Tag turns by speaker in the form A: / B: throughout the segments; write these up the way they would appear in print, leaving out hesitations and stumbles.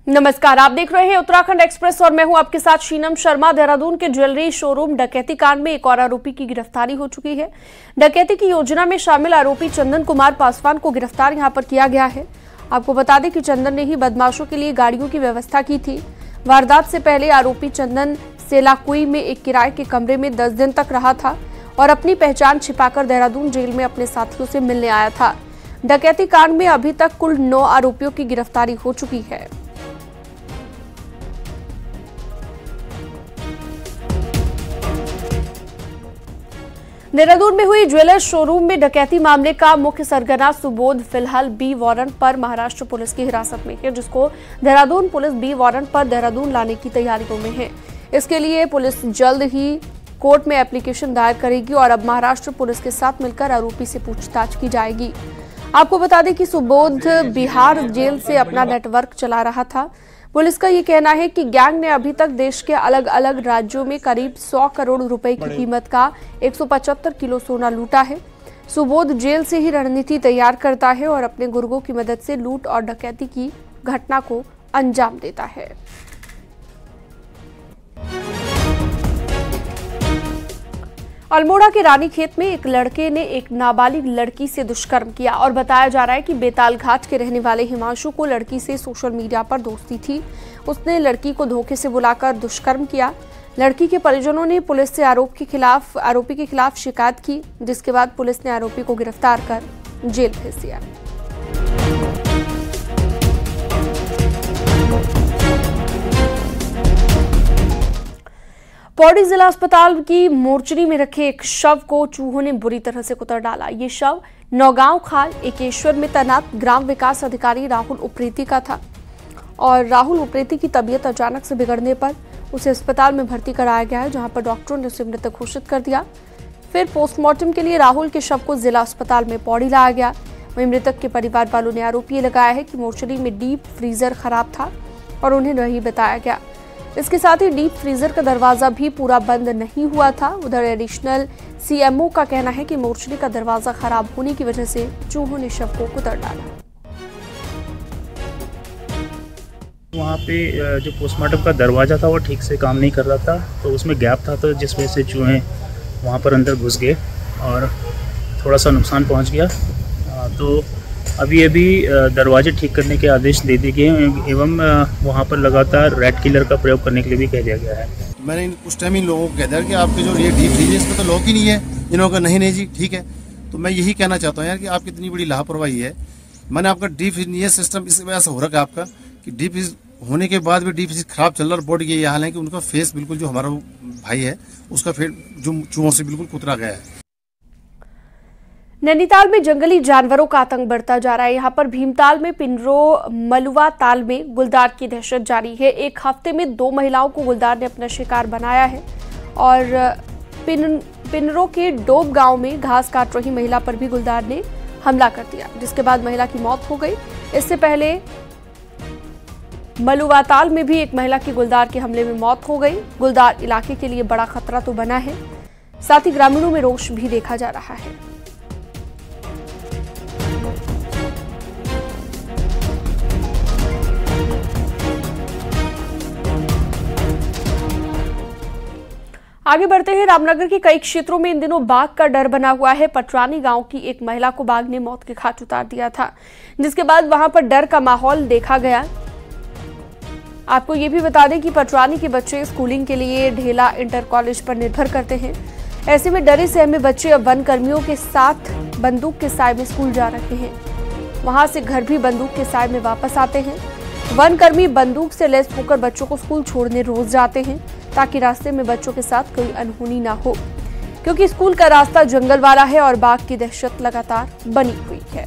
A: नमस्कार, आप देख रहे हैं उत्तराखंड एक्सप्रेस और मैं हूं आपके साथ शीनम शर्मा। देहरादून के ज्वेलरी शोरूम डकैती कांड में एक और आरोपी की गिरफ्तारी हो चुकी है। डकैती की योजना में शामिल आरोपी चंदन कुमार पासवान को गिरफ्तार यहां पर किया गया है। आपको बता दें कि चंदन ने ही बदमाशों के लिए गाड़ियों की व्यवस्था की थी। वारदात से पहले आरोपी चंदन सेलाकुई में एक किराए के कमरे में 10 दिन तक रहा था और अपनी पहचान छिपाकर देहरादून जेल में अपने साथियों से मिलने आया था। डकैती कांड में अभी तक कुल 9 आरोपियों की गिरफ्तारी हो चुकी है। देहरादून में हुई ज्वेलर शोरूम में डकैती मामले का मुख्य सरगना सुबोध फिलहाल बी वारंट पर महाराष्ट्र पुलिस की हिरासत में है, जिसको देहरादून पुलिस बी वारंट पर देहरादून लाने की तैयारियों में है। इसके लिए पुलिस जल्द ही कोर्ट में एप्लीकेशन दायर करेगी और अब महाराष्ट्र पुलिस के साथ मिलकर आरोपी से पूछताछ की जाएगी। आपको बता दें कि सुबोध बिहार जेल से अपना नेटवर्क चला रहा था। पुलिस का ये कहना है कि गैंग ने अभी तक देश के अलग अलग राज्यों में करीब 100 करोड़ रुपए की कीमत का 175 किलो सोना लूटा है। सुबोध जेल से ही रणनीति तैयार करता है और अपने गुर्गों की मदद से लूट और डकैती की घटना को अंजाम देता है। अल्मोड़ा के रानीखेत में एक लड़के ने एक नाबालिग लड़की से दुष्कर्म किया और बताया जा रहा है कि बेताल घाट के रहने वाले हिमांशु को लड़की से सोशल मीडिया पर दोस्ती थी। उसने लड़की को धोखे से बुलाकर दुष्कर्म किया। लड़की के परिजनों ने पुलिस से आरोपी के खिलाफ शिकायत की, जिसके बाद पुलिस ने आरोपी को गिरफ्तार कर जेल भेज दिया। पौड़ी जिला अस्पताल की मोर्चरी में रखे एक शव को चूहों ने बुरी तरह से कुतर डाला। ये शव नौगांव खाल एकेश्वर में तैनात ग्राम विकास अधिकारी राहुल उप्रेती का था और राहुल उप्रेती की तबीयत अचानक से बिगड़ने पर उसे अस्पताल में भर्ती कराया गया है, जहां पर डॉक्टरों ने उसे मृत घोषित कर दिया। फिर पोस्टमार्टम के लिए राहुल के शव को जिला अस्पताल में पौड़ी लाया गया। वहीं मृतक के परिवार वालों ने आरोप ये लगाया है कि मोर्चरी में डीप फ्रीजर खराब था और उन्हें नहीं बताया गया। इसके साथ ही डीप फ्रीजर का दरवाजा भी पूरा बंद नहीं हुआ था। उधर एडिशनल सीएमओ का कहना है कि मोर्चरी का दरवाजा खराब होने की वजह से चूहों ने शव को कुतर डाला।
B: वहाँ पे जो पोस्टमार्टम का दरवाजा था वो ठीक से काम नहीं कर रहा था, तो उसमें गैप था, तो जिस वजह से चूहे वहाँ पर अंदर घुस गए और थोड़ा सा नुकसान पहुँच गया। तो अभी दरवाजे ठीक करने के आदेश दे दिए गए एवं वहाँ पर लगातार रैट किलर का प्रयोग करने के लिए भी कह दिया गया है।
C: मैंने उस टाइम इन लोगों को कह दिया कि आपके जो ये डीप फ्रीज इसमें तो लॉक ही नहीं है। इन्होंने कहा नहीं जी ठीक है। तो मैं यही कहना चाहता हूँ यार कि आपकी इतनी बड़ी लापरवाही है। मैंने आपका डीप फ्रीज ये सिस्टम इस वजह से हो रखा है आपका कि डीप फ्रीज होने के बाद भी डीप फ्रीज खराब चल रहा है। बॉडी ये हाल है कि उनका फेस बिल्कुल जो हमारा भाई है उसका फेस जो चूहों से बिल्कुल कुतरा गया है।
A: नैनीताल में जंगली जानवरों का आतंक बढ़ता जा रहा है। यहाँ पर भीमताल में पिंजरो मलुआ ताल में गुलदार की दहशत जारी है। एक हफ्ते में 2 महिलाओं को गुलदार ने अपना शिकार बनाया है और पिंजरो के डोब गांव में घास काट रही महिला पर भी गुलदार ने हमला कर दिया, जिसके बाद महिला की मौत हो गई। इससे पहले मलुवाताल में भी एक महिला की गुलदार के हमले में मौत हो गई। गुलदार इलाके के लिए बड़ा खतरा तो बना है, साथ ही ग्रामीणों में रोष भी देखा जा रहा है। आगे बढ़ते हैं। रामनगर के कई क्षेत्रों में इन दिनों बाघ का डर बना हुआ है। पटरानी गांव की एक महिला को बाघ ने मौत के घाट उतार दिया था, जिसके बाद वहां पर डर का माहौल देखा गया। आपको ये भी बता दें कि पटरानी के बच्चे स्कूलिंग के लिए ढेला इंटर कॉलेज पर निर्भर करते हैं। ऐसे में डरे सहमे बच्चे अब वन कर्मियों के साथ बंदूक के साए में स्कूल जा रहे हैं। वहां से घर भी बंदूक के साए में वापस आते हैं। वन कर्मी बंदूक से लैस होकर बच्चों को स्कूल छोड़ने रोज जाते हैं, ताकि रास्ते में बच्चों के साथ कोई अनहोनी ना हो, क्योंकि स्कूल का रास्ता जंगल वाला है और बाघ की दहशत लगातार बनी हुई है।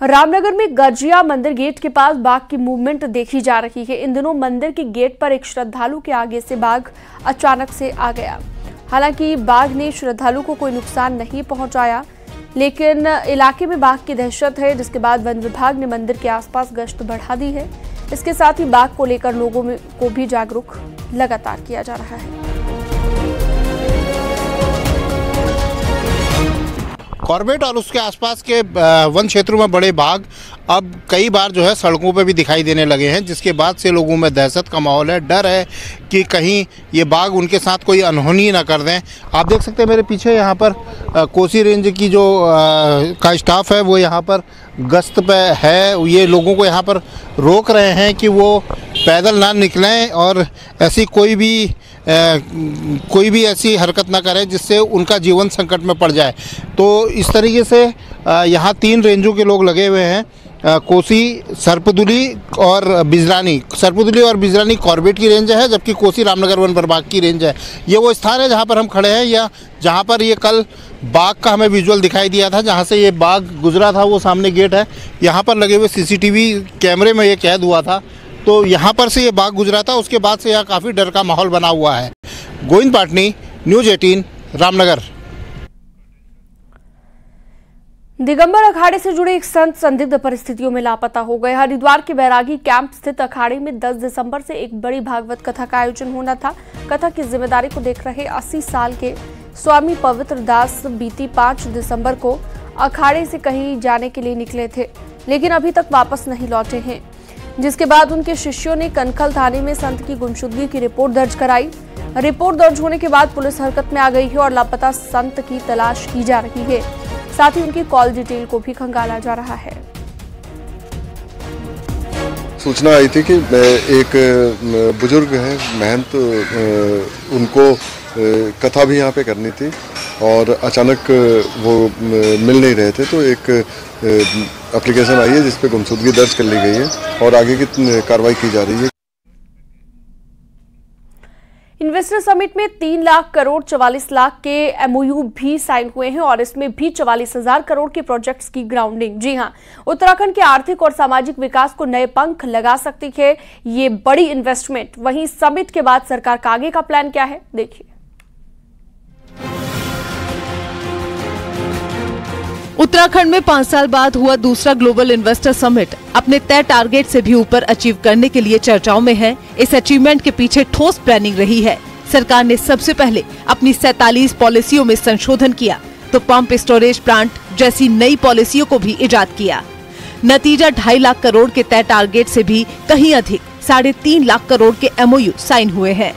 A: रामनगर में गजिया मंदिर गेट के पास बाघ की मूवमेंट देखी जा रही है। इन दिनों मंदिर के गेट पर एक श्रद्धालु के आगे से बाघ अचानक से आ गया। हालांकि बाघ ने श्रद्धालु को कोई नुकसान नहीं पहुंचाया, लेकिन इलाके में बाघ की दहशत है, जिसके बाद वन विभाग ने मंदिर के आसपास गश्त बढ़ा दी है। इसके साथ ही बाघ को लेकर लोगों को भी जागरूक लगातार किया जा रहा है।
D: कॉर्बेट और उसके आसपास के वन क्षेत्रों में बड़े बाघ अब कई बार जो है सड़कों पे भी दिखाई देने लगे हैं, जिसके बाद से लोगों में दहशत का माहौल है। डर है कि कहीं ये बाघ उनके साथ कोई अनहोनी ना कर दें। आप देख सकते हैं मेरे पीछे यहाँ पर कोसी रेंज की जो का स्टाफ है वो यहाँ पर गश्त पे है। ये लोगों को यहाँ पर रोक रहे हैं कि वो पैदल ना निकलें और ऐसी कोई भी ऐसी हरकत ना करें जिससे उनका जीवन संकट में पड़ जाए। तो इस तरीके से यहाँ 3 रेंजों के लोग लगे हुए हैं, कोसी, सर्पदुली और बिजरानी। सर्पदुली और बिजरानी कॉर्बेट की रेंज है, जबकि कोसी रामनगर वन प्रभाग की रेंज है। ये वो स्थान है जहाँ पर हम खड़े हैं, या जहाँ पर ये कल बाघ का हमें विजुअल दिखाई दिया था, जहाँ से ये बाघ गुजरा था। वो सामने गेट है, यहाँ पर लगे हुए CCTV कैमरे में ये कैद हुआ था। तो यहाँ पर से ये बाघ गुजरा था, उसके बाद से यहाँ काफ़ी डर का माहौल बना हुआ है। गोविंद पाटनी, न्यूज़ 18, रामनगर।
A: दिगंबर अखाड़े से जुड़े एक संत संदिग्ध परिस्थितियों में लापता हो गए। हरिद्वार के बैरागी कैंप स्थित अखाड़े में 10 दिसंबर से एक बड़ी भागवत कथा का आयोजन होना था। कथा की जिम्मेदारी को देख रहे 80 साल के स्वामी पवित्र दास बीती 5 दिसंबर को अखाड़े से कहीं जाने के लिए निकले थे, लेकिन अभी तक वापस नहीं लौटे हैं, जिसके बाद उनके शिष्यों ने कनखल थाने में संत की गुमशुदगी की रिपोर्ट दर्ज कराई। रिपोर्ट दर्ज होने के बाद पुलिस हरकत में आ गई है और लापता संत की तलाश की जा रही है। साथ ही उनकी कॉल डिटेल को भी खंगाला जा रहा है।
E: सूचना आई थी कि एक बुजुर्ग हैं महंत, उनको कथा भी यहाँ पे करनी थी और अचानक वो मिल नहीं रहे थे। तो एक एप्लीकेशन आई है जिस पे गुमशुदगी दर्ज कर ली गई है और आगे की कार्रवाई की जा रही है।
A: इन्वेस्टर समिट में 3 लाख करोड़ 44 लाख के MOU भी साइन हुए हैं और इसमें भी 44,000 करोड़ के प्रोजेक्ट्स की ग्राउंडिंग। जी हां, उत्तराखंड के आर्थिक और सामाजिक विकास को नए पंख लगा सकती है ये बड़ी इन्वेस्टमेंट। वहीं समिट के बाद सरकार का आगे का प्लान क्या है, देखिए।
F: उत्तराखंड में 5 साल बाद हुआ दूसरा ग्लोबल इन्वेस्टर समिट अपने तय टारगेट से भी ऊपर अचीव करने के लिए चर्चाओं में है। इस अचीवमेंट के पीछे ठोस प्लानिंग रही है। सरकार ने सबसे पहले अपनी 47 पॉलिसियों में संशोधन किया, तो पंप स्टोरेज प्लांट जैसी नई पॉलिसियों को भी इजाद किया। नतीजा 2.5 लाख करोड़ के तय टारगेट से भी कहीं अधिक 3.5 लाख करोड़ के MOU साइन हुए हैं।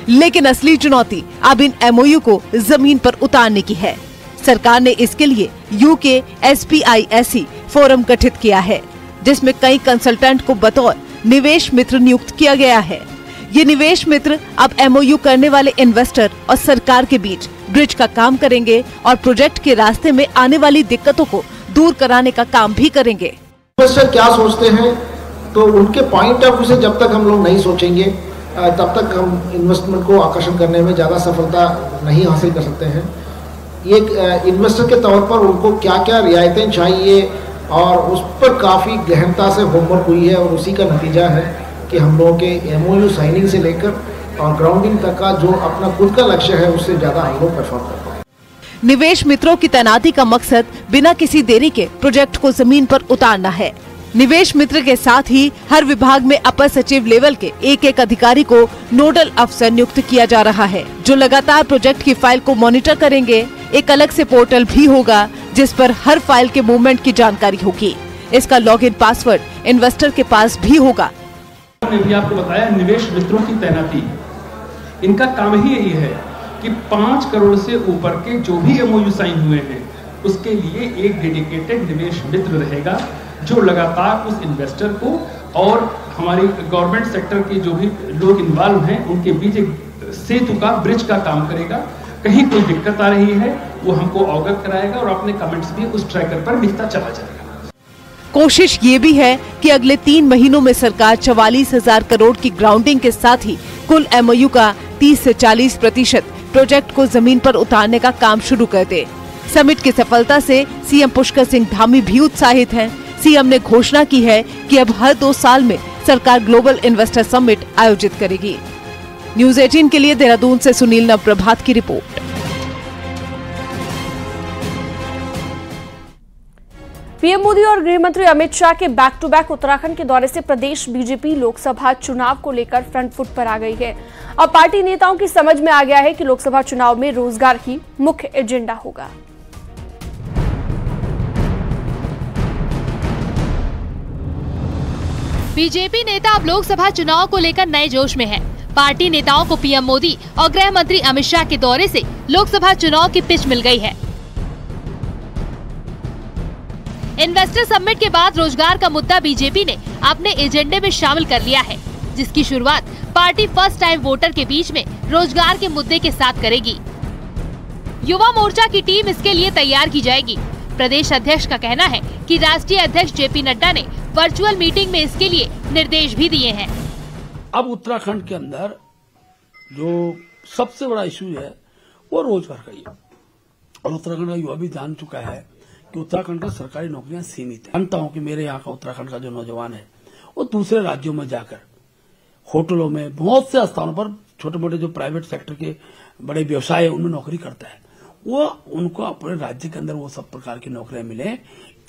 F: लेकिन असली चुनौती अब इन MOU को जमीन पर उतारने की है। सरकार ने इसके लिए UK SPISE फोरम गठित किया है, जिसमें कई कंसल्टेंट को बतौर निवेश मित्र नियुक्त किया गया है। ये निवेश मित्र अब MOU करने वाले इन्वेस्टर और सरकार के बीच ब्रिज का काम करेंगे और प्रोजेक्ट के रास्ते में आने वाली दिक्कतों को दूर कराने का काम भी करेंगे।
G: इन्वेस्टर क्या सोचते हैं, तो उनके पॉइंट ऑफ व्यू से जब तक हम लोग नहीं सोचेंगे तब तक हम इन्वेस्टमेंट को आकर्षण करने में ज्यादा सफलता नहीं हासिल कर सकते हैं। एक इन्वेस्टर के तौर पर उनको क्या क्या रियायतें चाहिए और उस पर काफ़ी गहनता से होमवर्क हुई है और उसी का नतीजा है कि हम लोगों के MOU साइनिंग से लेकर और ग्राउंडिंग तक का जो अपना खुद का लक्ष्य है उससे ज़्यादा हम लोग परफॉर्म कर पाए।
F: निवेश मित्रों की तैनाती का मकसद बिना किसी देरी के प्रोजेक्ट को जमीन पर उतारना है। निवेश मित्र के साथ ही हर विभाग में अपर सचिव लेवल के एक अधिकारी को नोडल अफसर नियुक्त किया जा रहा है, जो लगातार प्रोजेक्ट की फाइल को मॉनिटर करेंगे। एक अलग से पोर्टल भी होगा जिस पर हर फाइल के मूवमेंट की जानकारी होगी। इसका लॉगिन पासवर्ड इन्वेस्टर के पास भी होगा।
H: मैंने भी आपको बताया निवेश मित्रों की तैनाती, इनका काम ही यही है कि 5 करोड़ से ऊपर के जो भी MOU साइन हुए हैं उसके लिए एक डेडिकेटेड निवेश मित्र रहेगा, जो लगातार उस इन्वेस्टर को और हमारी गवर्नमेंट सेक्टर के जो भी लोग इन्वॉल्व हैं उनके बीच एक सेतु का, ब्रिज का काम करेगा। कहीं कोई दिक्कत आ रही है वो हमको अवगत कराएगा और अपने कमेंट्स भी उस ट्रैकर पर लिखता चला जाएगा।
F: कोशिश ये भी है कि अगले 3 महीनों में सरकार 44,000 करोड़ की ग्राउंडिंग के साथ ही कुल MOU का 30 से 40% प्रोजेक्ट को जमीन पर उतारने का काम शुरू कर दे। समिट की सफलता से CM पुष्कर सिंह धामी भी उत्साहित हैं। CM ने घोषणा की है कि अब हर 2 साल में सरकार ग्लोबल इन्वेस्टर समिट आयोजित करेगी। न्यूज़ 18 के लिए देहरादून से सुनील नवप्रभात की रिपोर्ट।
A: पीएम मोदी और गृह मंत्री अमित शाह के बैक टू बैक उत्तराखंड के दौरे से प्रदेश बीजेपी लोकसभा चुनाव को लेकर फ्रंट फुट पर आ गई है। अब पार्टी नेताओं की समझ में आ गया है कि लोकसभा चुनाव में रोजगार ही मुख्य एजेंडा होगा।
I: बीजेपी नेता अब लोकसभा चुनाव को लेकर नए जोश में हैं। पार्टी नेताओं को पीएम मोदी और गृह मंत्री अमित शाह के दौरे से लोकसभा चुनाव की पिच मिल गई है। इन्वेस्टर समिट के बाद रोजगार का मुद्दा बीजेपी ने अपने एजेंडे में शामिल कर लिया है, जिसकी शुरुआत पार्टी फर्स्ट टाइम वोटर के बीच में रोजगार के मुद्दे के साथ करेगी। युवा मोर्चा की टीम इसके लिए तैयार की जाएगी। प्रदेश अध्यक्ष का कहना है कि राष्ट्रीय अध्यक्ष जेपी नड्डा ने वर्चुअल मीटिंग में इसके लिए निर्देश भी दिए हैं।
J: अब उत्तराखंड के अंदर जो सबसे बड़ा इशू है वो रोजगार का ही है, और उत्तराखंड का युवा भी जान चुका है कि उत्तराखंड का सरकारी नौकरियां सीमित है। जानता हूं कि मेरे यहाँ का उत्तराखंड का जो नौजवान है वो दूसरे राज्यों में जाकर होटलों में, बहुत से स्थानों पर, छोटे मोटे जो प्राइवेट सेक्टर के बड़े व्यवसाय है उनमें नौकरी करता है। वो उनको अपने राज्य के अंदर वो सब प्रकार की नौकरियां मिले,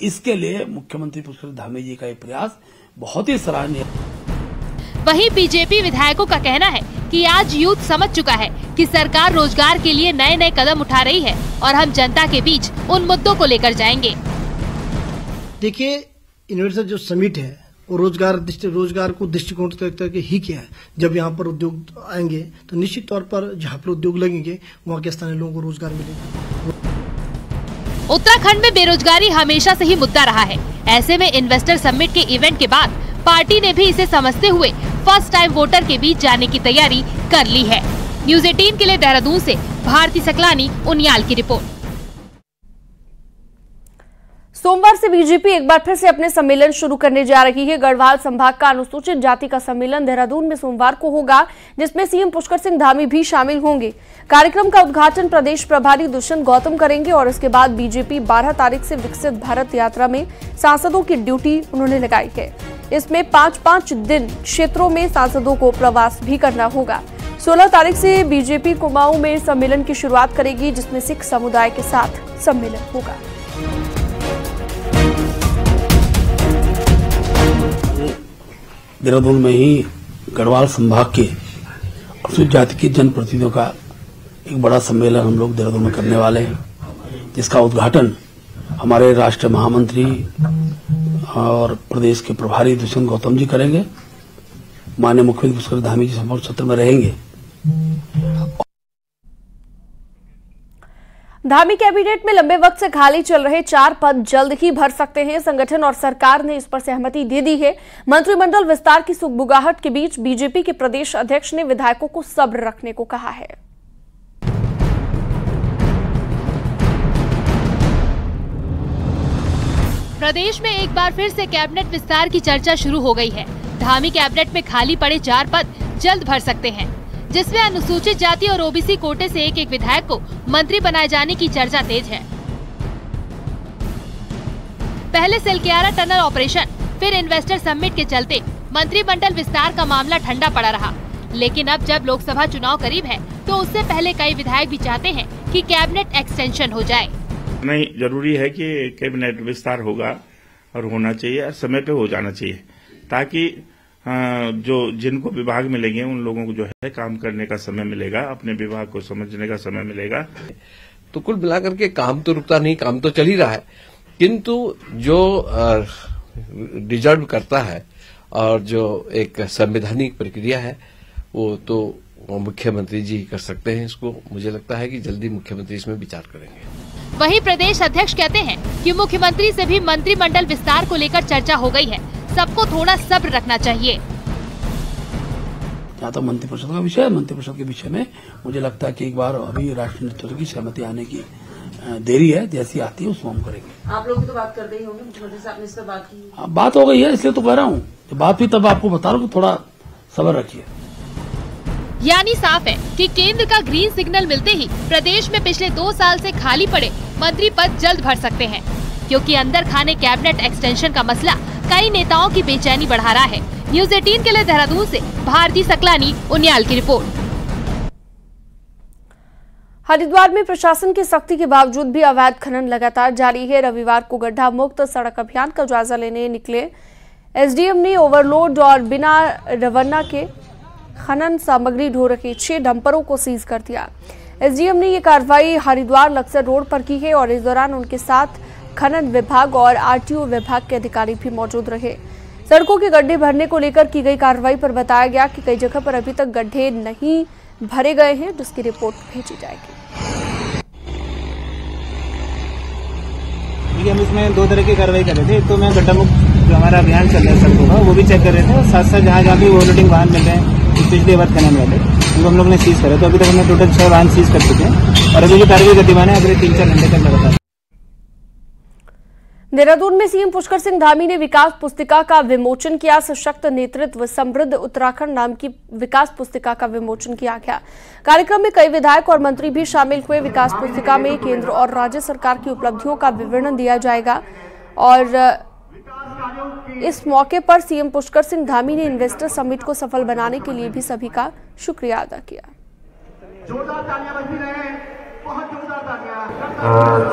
J: इसके लिए मुख्यमंत्री पुष्कर धामी जी का ये प्रयास बहुत ही सराहनीय है।
I: वहीं बीजेपी विधायकों का कहना है कि आज यूथ समझ चुका है कि सरकार रोजगार के लिए नए नए कदम उठा रही है और हम जनता के बीच उन मुद्दों को लेकर जाएंगे।
G: देखिए, इन्वेस्टर जो समिट है वो रोजगार को दृष्टिकोण करके ही किया है। जब यहाँ पर उद्योग आएंगे तो निश्चित तौर पर जहाँ पर उद्योग लगेंगे वहाँ के स्थानीय लोगों को रोजगार मिलेगा।
I: उत्तराखंड में बेरोजगारी हमेशा से ही मुद्दा रहा है। ऐसे में इन्वेस्टर समिट के इवेंट के बाद पार्टी ने भी इसे समझते हुए फर्स्ट टाइम वोटर के बीच जाने की तैयारी कर ली है। न्यूज़ 18 के लिए देहरादून से भारती सकलानी, उनियाल की रिपोर्ट।
A: सोमवार से बीजेपी एक बार फिर से अपने सम्मेलन शुरू करने जा रही है। गढ़वाल संभाग का अनुसूचित जाति का सम्मेलन देहरादून में सोमवार को होगा, जिसमें सीएम पुष्कर सिंह धामी भी शामिल होंगे। कार्यक्रम का उद्घाटन प्रदेश प्रभारी दुष्यंत गौतम करेंगे और इसके बाद बीजेपी 12 तारीख से विकसित भारत यात्रा में सांसदों की ड्यूटी उन्होंने लगाई है। इसमें 5-5 दिन क्षेत्रों में सांसदों को प्रवास भी करना होगा। 16 तारीख से बीजेपी कुमाऊं में सम्मेलन की शुरुआत करेगी, जिसमें सिख समुदाय के साथ सम्मेलन होगा।
J: देहरादून में ही गढ़वाल संभाग के अनुसूचित जाति के जनप्रतिनिधियों का एक बड़ा सम्मेलन हम लोग देहरादून में करने वाले हैं, जिसका उद्घाटन हमारे राष्ट्रीय महामंत्री और प्रदेश के प्रभारी दुष्यंत गौतम जी करेंगे। माननीय मुख्यमंत्री पुष्कर धामी जी संपर्क सत्र में रहेंगे।
A: धामी कैबिनेट में लंबे वक्त से खाली चल रहे 4 पद जल्द ही भर सकते हैं। संगठन और सरकार ने इस पर सहमति दे दी है। मंत्रिमंडल विस्तार की सुगबुगाहट के बीच बीजेपी के प्रदेश अध्यक्ष ने विधायकों को सब्र रखने को कहा है।
I: प्रदेश में एक बार फिर से कैबिनेट विस्तार की चर्चा शुरू हो गई है। धामी कैबिनेट में खाली पड़े 4 पद जल्द भर सकते हैं, जिसमें अनुसूचित जाति और ओबीसी कोटे से एक विधायक को मंत्री बनाए जाने की चर्चा तेज है। पहले सिलक्यारा टनल ऑपरेशन, फिर इन्वेस्टर समिट के चलते मंत्रिमंडल विस्तार का मामला ठंडा पड़ा रहा। लेकिन अब जब लोकसभा चुनाव करीब है तो उससे पहले कई विधायक भी चाहते हैं कि कैबिनेट एक्सटेंशन हो जाए।
K: नहीं, जरूरी है कि कैबिनेट विस्तार होगा और होना चाहिए, समय पे हो जाना चाहिए, ताकि जो जिनको विभाग मिलेंगे उन लोगों को जो है काम करने का समय मिलेगा, अपने विभाग को समझने का समय मिलेगा।
L: तो कुल मिलाकर के काम तो रुकता नहीं, काम तो चल ही रहा है, किंतु जो डिजर्व करता है और जो एक संवैधानिक प्रक्रिया है वो तो मुख्यमंत्री जी कर सकते हैं। इसको मुझे लगता है कि जल्दी मुख्यमंत्री इसमें विचार करेंगे।
I: वहीं प्रदेश अध्यक्ष कहते हैं कि मुख्यमंत्री से भी मंत्रिमंडल विस्तार को लेकर चर्चा हो गई है, सबको थोड़ा सब्र रखना चाहिए।
J: यहाँ तो मंत्रिपरिषद का विषय है, मंत्रिपरिषद के विषय में मुझे लगता है कि एक बार अभी राष्ट्रीय नेतृत्व की सहमति आने की देरी है, जैसी आती है उसको हम करेंगे।
M: आप लोग भी तो बात कर रहे होंगे, मुख्यमंत्री साहब ने इस पर बात की?
J: बात हो गई है, इसलिए तो कह रहा हूँ, जब बात हुई तब आपको बता रहा हूँ, थोड़ा सब्र रखिए।
I: यानी साफ है कि केंद्र का ग्रीन सिग्नल मिलते ही प्रदेश में पिछले 2 साल से खाली पड़े मंत्री पद जल्द भर सकते हैं, क्योंकि अंदर खाने कैबिनेट एक्सटेंशन का मसला कई नेताओं की बेचैनी बढ़ा रहा है। न्यूज़ 18 के लिए देहरादून से भारती सकलानी, उनियाल की रिपोर्ट।
A: हरिद्वार में प्रशासन की सख्ती के बावजूद भी अवैध खनन लगातार जारी है। रविवार को गड्ढा मुक्त सड़क अभियान का जायजा लेने निकले एसडीएम ने ओवरलोड और बिना रवाना के खनन सामग्री ढो रखे 6 डंपरों को सीज कर दिया। एसडीएम ने ये कार्रवाई हरिद्वार लक्सर रोड पर की है और इस दौरान उनके साथ खनन विभाग और आरटीओ विभाग के अधिकारी भी मौजूद रहे। सड़कों के गड्ढे भरने को लेकर की गई कार्रवाई पर बताया गया कि कई जगह पर अभी तक गड्ढे नहीं भरे गए हैं, जिसकी रिपोर्ट भेजी जाएगी।
N: हम इसमें 2 तरह की कार्रवाई कर रहे थे। एक तो मैं गड्ढा मुक्त जो हमारा अभियान चल रहा है सड़कों का, वो भी चेक कर रहे थे, और साथ साथ जहाँ भी ओवरलोडिंग वाहन मिल रहे हैं पिछले बार खनन वाले, उनको हम लोग ने सीज करे। तो अभी तक हमने टोटल 6 वाहन सीज कर चुके हैं और अभी की कार्रवाई गतिमान है। अगले 3-4 घंटे तक लगातार।
A: देहरादून में सीएम पुष्कर सिंह धामी ने विकास पुस्तिका का विमोचन किया। सशक्त नेतृत्व समृद्ध उत्तराखंड नाम की विकास पुस्तिका का विमोचन किया गया। कार्यक्रम में कई विधायक और मंत्री भी शामिल हुए। विकास पुस्तिका में केंद्र और राज्य सरकार की उपलब्धियों का विवरण दिया जाएगा और इस मौके पर सीएम पुष्कर सिंह धामी ने इन्वेस्टर समिट को सफल बनाने के लिए भी सभी का शुक्रिया अदा किया।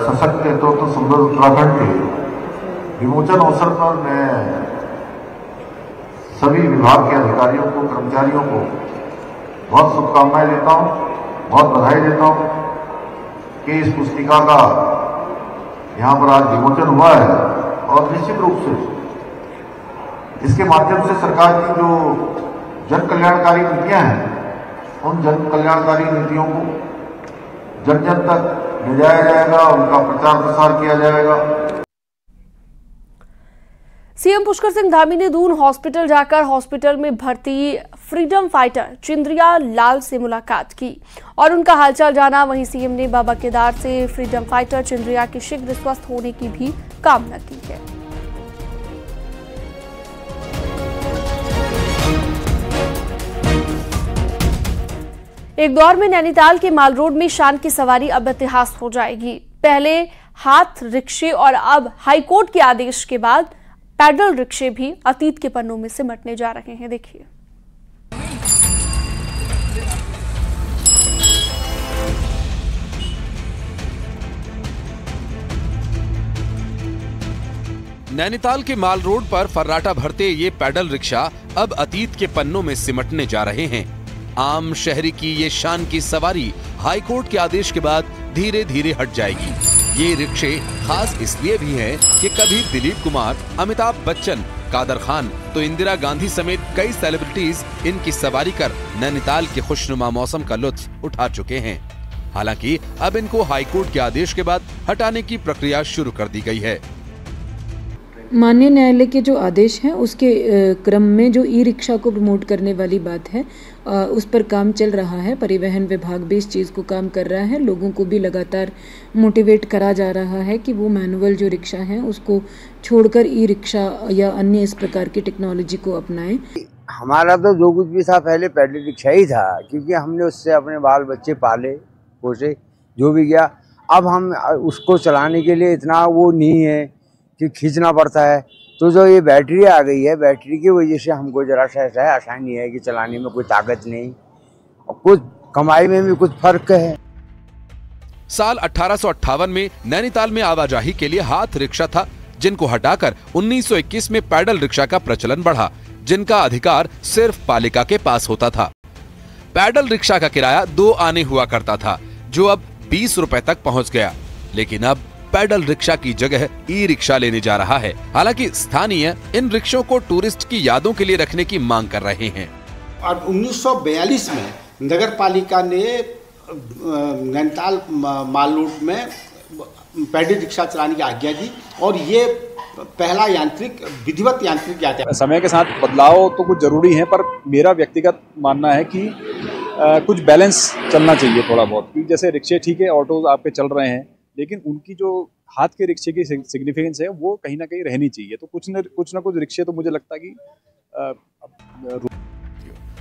O: सशक्त नेतृत्व समृद्ध उत्तराखंड के विमोचन अवसर पर मैं सभी विभाग के अधिकारियों को, कर्मचारियों को बहुत शुभकामनाएं देता हूं, बहुत बधाई देता हूं कि इस पुस्तिका का यहां पर आज विमोचन हुआ है। और निश्चित रूप से इसके माध्यम से सरकार की जो जन कल्याणकारी नीतियां हैं, उन जन कल्याणकारी नीतियों को जन जन तक ले जाया जाएगा, उनका प्रचार प्रसार किया जाएगा।
A: सीएम पुष्कर सिंह धामी ने दून हॉस्पिटल जाकर हॉस्पिटल में भर्ती फ्रीडम फाइटर चिंद्रिया लाल से मुलाकात की और उनका हालचाल जाना। वहीं सीएम ने बाबा केदार से फ्रीडम फाइटर चिंद्रिया के शीघ्र स्वस्थ होने की भी कामना की है। एक दौर में नैनीताल के माल रोड में शान की सवारी अब इतिहास हो जाएगी। पहले हाथ रिक्शे और अब हाईकोर्ट के आदेश के बाद पैडल रिक्शे भी अतीत के पन्नों में सिमटने जा रहे हैं। देखिए,
P: नैनीताल के माल रोड पर फर्राटा भरते ये पैडल रिक्शा अब अतीत के पन्नों में सिमटने जा रहे हैं। आम शहरी की ये शान की सवारी हाईकोर्ट के आदेश के बाद धीरे धीरे हट जाएगी। ये रिक्शे खास इसलिए भी हैं कि कभी दिलीप कुमार, अमिताभ बच्चन, कादर खान तो इंदिरा गांधी समेत कई सेलिब्रिटीज इनकी सवारी कर नैनीताल के खुशनुमा मौसम का लुत्फ उठा चुके हैं। हालांकि अब इनको हाईकोर्ट के आदेश के बाद हटाने की प्रक्रिया शुरू कर दी गई है।
Q: माननीय न्यायालय के जो आदेश हैं उसके क्रम में जो ई रिक्शा को प्रमोट करने वाली बात है उस पर काम चल रहा है। परिवहन विभाग भी इस चीज़ को काम कर रहा है। लोगों को भी लगातार मोटिवेट करा जा रहा है कि वो मैनुअल जो रिक्शा हैं उसको छोड़कर ई रिक्शा या अन्य इस प्रकार की टेक्नोलॉजी को अपनाएं।
R: हमारा तो जो कुछ भी था पहले पैडल रिक्शा ही था, क्योंकि हमने उससे अपने बाल बच्चे पाले पोसे जो भी किया। अब हम उसको चलाने के लिए इतना वो नहीं है कि खींचना पड़ता है। तो जो ये बैटरी आ गई है, बैटरी की वजह से हमको जरा सा ऐसा आसानी है कि चलाने में कोई ताकत नहीं और कुछ कमाई में भी कुछ फर्क है।
P: साल 1858 में नैनीताल में आवाजाही के लिए हाथ रिक्शा था, जिनको हटाकर 1921 में पैडल रिक्शा का प्रचलन बढ़ा, जिनका अधिकार सिर्फ पालिका के पास होता था। पैडल रिक्शा का किराया 2 आने हुआ करता था, जो अब 20 रुपए तक पहुंच गया। लेकिन अब पैडल रिक्शा की जगह ई रिक्शा लेने जा रहा है। हालांकि स्थानीय इन रिक्शों को टूरिस्ट की यादों के लिए रखने की मांग कर रहे हैं।
S: और 1942 में नगर पालिका ने नैनीताल माल रोड में पैडल रिक्शा चलाने की आज्ञा दी और ये पहला विधिवत यांत्रिक यातायात।
T: समय के साथ बदलाव तो कुछ जरूरी है, पर मेरा व्यक्तिगत मानना है कि कुछ बैलेंस चलना चाहिए थोड़ा बहुत। जैसे रिक्शे ठीक है, ऑटोज आपके चल रहे हैं, लेकिन उनकी जो हाथ के रिक्शे की सिग्निफिकेंस है वो कहीं ना कहीं रहनी चाहिए। तो कुछ न कुछ रिक्शे तो मुझे लगता है कि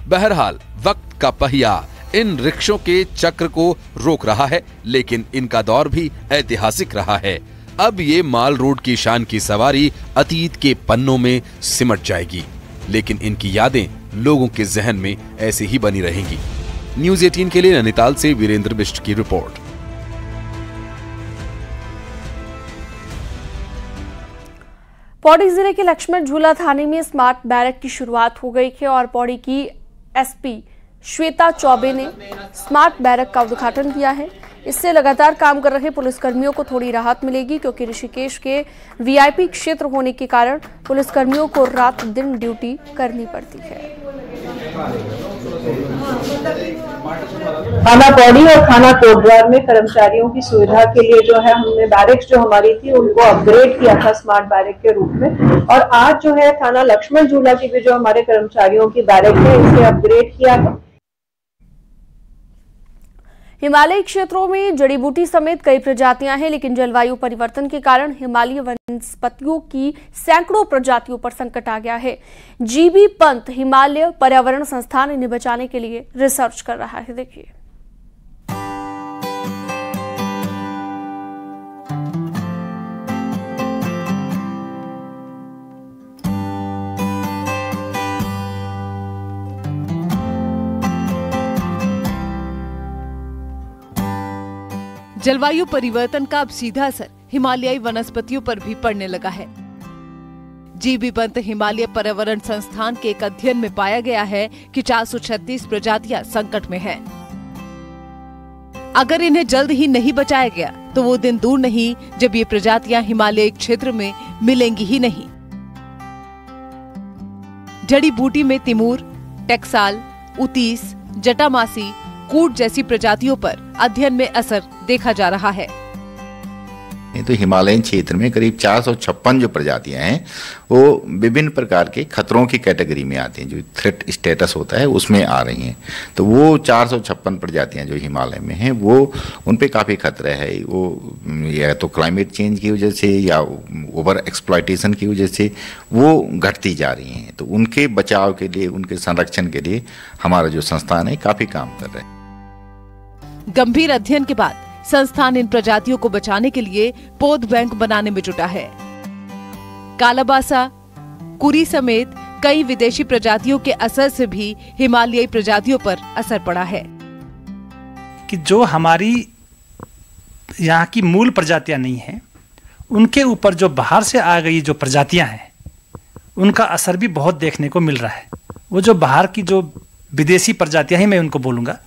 P: बहरहाल वक्त का पहिया इन रिक्शों के चक्र को रोक रहा है, लेकिन इनका दौर भी ऐतिहासिक रहा है। अब ये माल रोड की शान की सवारी अतीत के पन्नों में सिमट जाएगी, लेकिन इनकी यादें लोगों के जहन में ऐसे ही बनी रहेंगी। न्यूज़ 18 के लिए नैनीताल से वीरेंद्र बिष्ट की रिपोर्ट।
A: पौड़ी जिले के लक्ष्मण झूला थाने में स्मार्ट बैरक की शुरुआत हो गई है और पौड़ी की एसपी श्वेता चौबे ने स्मार्ट बैरक का उद्घाटन किया है। इससे लगातार काम कर रहे पुलिसकर्मियों को थोड़ी राहत मिलेगी, क्योंकि ऋषिकेश के वीआईपी क्षेत्र होने के कारण पुलिसकर्मियों को रात दिन ड्यूटी करनी पड़ती है।
U: थाना पौड़ी और थाना कोटद्वार में कर्मचारियों की सुविधा के लिए जो है हमने बैरिक्स जो हमारी थी उनको अपग्रेड किया था स्मार्ट बैरिक के रूप में, और आज जो है थाना लक्ष्मण झूला की भी जो हमारे कर्मचारियों की बैरिक है इसे अपग्रेड किया है।
A: हिमालयी क्षेत्रों में जड़ी बूटी समेत कई प्रजातियां हैं, लेकिन जलवायु परिवर्तन के कारण हिमालयी वनस्पतियों की सैकड़ों प्रजातियों पर संकट आ गया है। जीबी पंत हिमालय पर्यावरण संस्थान इन्हें बचाने के लिए रिसर्च कर रहा है। देखिए,
F: जलवायु परिवर्तन का अब सीधा असर हिमालयी वनस्पतियों पर भी पड़ने लगा है। जीबी पंत हिमालय पर्यावरण संस्थान के एक अध्ययन में पाया गया है कि 436 प्रजातियां संकट में हैं। अगर इन्हें जल्द ही नहीं बचाया गया तो वो दिन दूर नहीं जब ये प्रजातियां हिमालयी क्षेत्र में मिलेंगी ही नहीं। जड़ी बूटी में तिमूर, टेक्साल, उतीस, जटामासी, कूट जैसी प्रजातियों पर अध्ययन में असर देखा जा रहा है।
V: तो हिमालयन क्षेत्र में करीब 456 जो प्रजातियां हैं वो विभिन्न प्रकार के खतरों की कैटेगरी में आती हैं, जो थ्रेट स्टेटस होता है उसमें आ रही हैं। तो वो 456 प्रजातियां जो हिमालय में हैं वो उन पे काफ़ी खतरा है। वो या तो क्लाइमेट चेंज की वजह से या ओवर एक्सप्लॉयटेशन की वजह से वो घटती जा रही हैं। तो उनके बचाव के लिए, उनके संरक्षण के लिए हमारा जो संस्थान है काफ़ी काम कर रहा है।
F: गंभीर अध्ययन के बाद संस्थान इन प्रजातियों को बचाने के लिए पौध बैंक बनाने में जुटा है। कालाबासा, कुरी समेत कई विदेशी प्रजातियों के असर से भी हिमालयी प्रजातियों पर असर पड़ा है।
W: कि जो हमारी यहाँ की मूल प्रजातियां नहीं हैं, उनके ऊपर जो बाहर से आ गई जो प्रजातियां हैं उनका असर भी बहुत देखने को मिल रहा है। वो जो बाहर की जो विदेशी प्रजातियां ही मैं उनको बोलूँगा,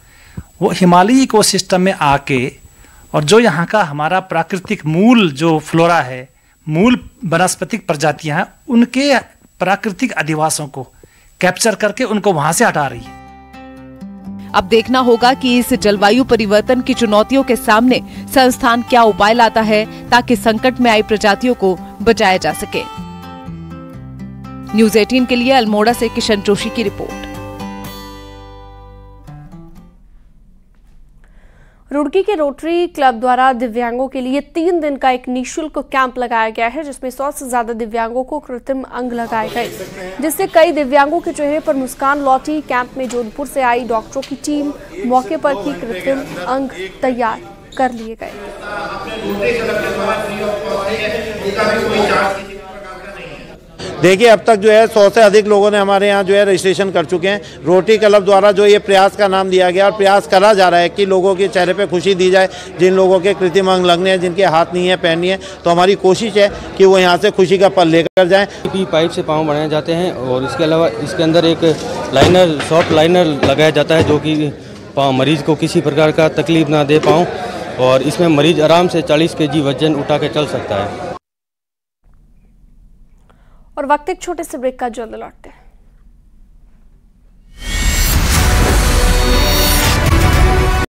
W: वो हिमालयी इकोसिस्टम में आके और जो यहाँ का हमारा प्राकृतिक मूल जो फ्लोरा है, मूल वनस्पतिक प्रजातियां हैं, उनके प्राकृतिक अधिवासों को कैप्चर करके उनको वहां से हटा रही है।
F: अब देखना होगा कि इस जलवायु परिवर्तन की चुनौतियों के सामने संस्थान क्या उपाय लाता है ताकि संकट में आई प्रजातियों को बचाया जा सके। न्यूज़ 18 के लिए अल्मोड़ा से किशन जोशी की रिपोर्ट।
A: रुड़की के रोटरी क्लब द्वारा दिव्यांगों के लिए 3 दिन का एक निःशुल्क कैंप लगाया गया है, जिसमें 100 से ज्यादा दिव्यांगों को कृत्रिम अंग लगाए गए, जिससे कई दिव्यांगों के चेहरे पर मुस्कान लौटी। कैंप में जोधपुर से आई डॉक्टरों की टीम मौके पर ही कृत्रिम अंग तैयार कर लिए गए।
X: देखिए, अब तक जो है 100 से अधिक लोगों ने हमारे यहाँ जो है रजिस्ट्रेशन कर चुके हैं। रोटरी क्लब द्वारा जो ये प्रयास का नाम दिया गया और प्रयास करा जा रहा है कि लोगों के चेहरे पे खुशी दी जाए। जिन लोगों के कृत्रिम अंग लगने हैं, जिनके हाथ नहीं है, पैर नहीं है, तो हमारी कोशिश है कि वो यहाँ से खुशी का पल लेकर जाएं।
Y: पाइप से पाँव बनाए जाते हैं और इसके अलावा इसके अंदर एक लाइनर, सॉफ्ट लाइनर लगाया जाता है जो कि मरीज को किसी प्रकार का तकलीफ ना दे पाऊँ, और इसमें मरीज आराम से 40 kg वजन उठा के चल सकता है।
A: और वक्त एक छोटे से ब्रेक का, जल्द लौटते हैं।